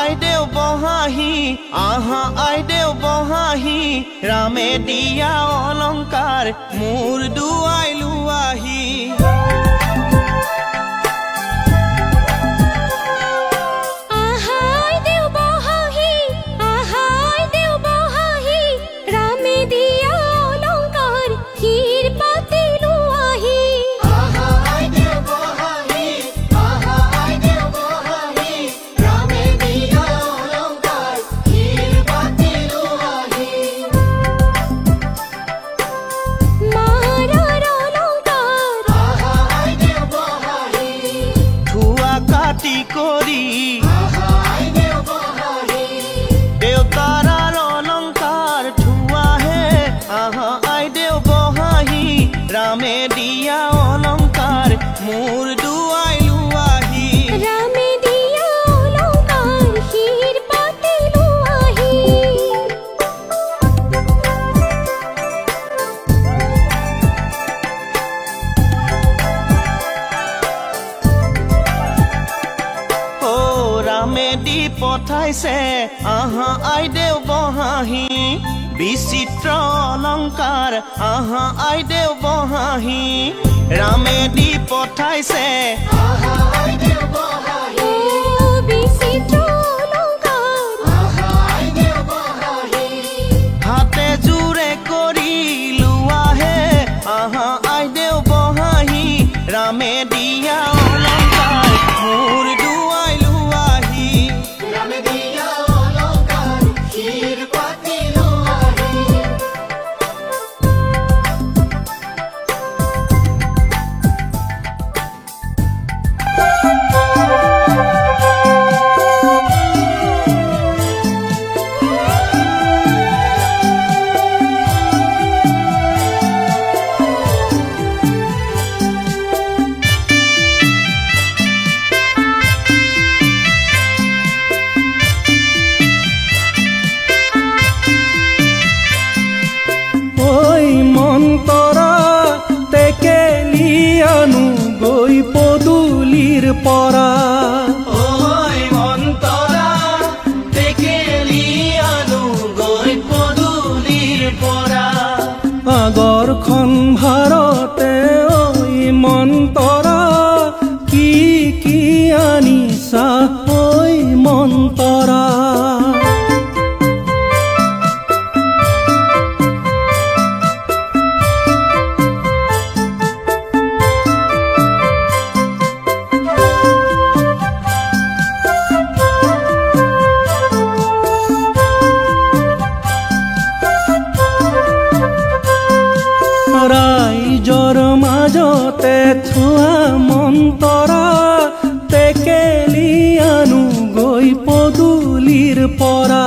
আইদেউ বহাহি আহা আইদেউ বহাহি ৰামে দিয়া অলংকাৰ মোৰ দুৱাই লুৱাহি ৰামে দিয়া অলংকাৰ মোৰ দুৱাই লুৱাহি ৰামে দিয়া অলংকাৰ শিৰ পাতি লুৱাহি ও ৰামে দি পঠাইছে আহা আইদেউ বহাহি বিচিত্ৰ অলংকাৰ আহা আইদেউ বহাহি ৰামে দি পঠাইছে আহা আইদেউ বহাহি বিচিত্ৰ অলংকাৰ আহা আইদেউ বহাহি হাতে জুৰে কৰি লুৱাহে আহা আইদেউ বহাহি ৰামে দিয়া অলংকাৰ মোৰ দুৱাই লুৱাহি ৰামে দিয়া অলংকাৰ শিৰ পাতি গৈ পদুলিৰ পৰা ওই মন্তৰা তেকেলি আনু গৈ পদুলিৰ পৰা আগৰখন ভাৰতে ওই মন্তৰা কি কি আনিছা ওই মন্তৰা ৰাইজৰ মাজতে থোৱা মন্তৰা তেকেলি আনু গৈ পদুলিৰ পৰা